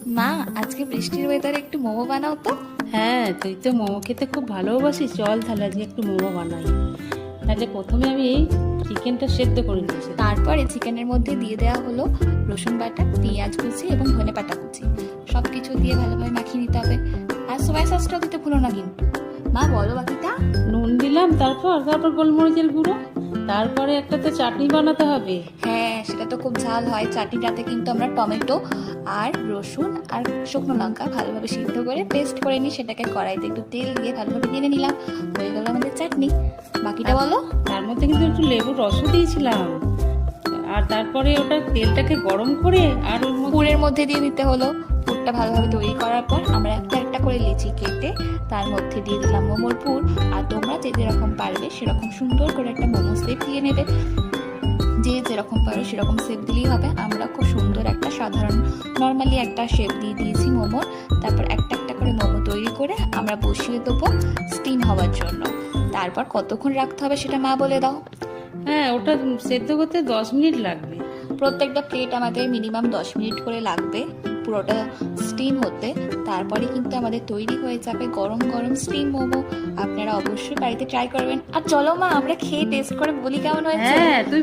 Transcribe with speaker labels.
Speaker 1: মা, আজকে বৃষ্টির ওয়েদারে একটু মোমো বানাও তো।
Speaker 2: হ্যাঁ, তুই তো মোমো খেতে খুব ভালোবাসিস। চল তাহলে আজকে একটু মোমো বানাই। তাহলে প্রথমে আমি চিকেনটা সেদ্ধ করে নিয়েছি।
Speaker 1: তারপরে চিকেনের মধ্যে দিয়ে দেওয়া হলো রসুন বাটা, পেঁয়াজ কুচি এবং ধনে পাতা কুচি। সব কিছু দিয়ে ভালোভাবে মাখিয়ে নিতে হবে। আর সোয়া সসটাও দিতে ভুলো না কিন্তু। মা বলো বাকিটা।
Speaker 2: নুন দিলাম, তারপর গোলমরিচের গুঁড়ো, তারপরে একটা তো চাটনি বানাতে হবে।
Speaker 1: হ্যাঁ, সেটা তো খুব ঝাল হয়। চাটনিটাতে কিন্তু আমরা টমেটো আর রসুন আর শুকনো লঙ্কা ভালোভাবে সিদ্ধ করে পেস্ট করে নিই। সেটাকে কড়াইতে একটু তেল দিয়ে ভালোভাবে নেড়ে নিলাম। হয়ে গেল আমাদের চাটনি। বাকিটা বলো।
Speaker 2: তার মধ্যে কিন্তু একটু লেবুর রসও দিয়েছিলাম। আর তারপরে ওটা তেলটাকে গরম করে আর ওর মধ্যে
Speaker 1: পুরের মধ্যে দিয়ে দিতে হলো। পুরটা ভালোভাবে তৈরি করার পর আমরা একটা একটা করে লিচি কেটে তার মধ্যে দিয়ে দিলাম মোমোর পুর। আর তোমরা যে যেরকম পারবে সেরকম সুন্দর করে একটা মোমো শেপ দিয়ে নেবে। যে যেরকম পারো সেরকম শেপ দিলেই হবে। আমরা খুব সুন্দর একটা সাধারণ নর্মালি একটা শেপ দিয়ে দিয়েছি মোমোর। তারপর একটা একটা করে মোমো তৈরি করে আমরা বসিয়ে দেবো স্টিম হওয়ার জন্য। তারপর কতক্ষণ রাখতে হবে সেটা মা বলে দাও।
Speaker 2: হ্যাঁ, ওটা সেদ্ধ করতে 10 মিনিট লাগবে।
Speaker 1: প্রত্যেকটা প্লেট আমাদের মিনিমাম 10 মিনিট করে লাগবে পুরোটা স্টিম হতে। তারপরে কিন্তু আমাদের তৈরি হয়ে যাবে গরম গরম স্টিম মোমো। আপনারা অবশ্যই বাড়িতে ট্রাই করবেন। আর চলো মা, আমরা খেয়ে টেস্ট করে বলি কেমন হয়েছে।
Speaker 2: হ্যাঁ, তুই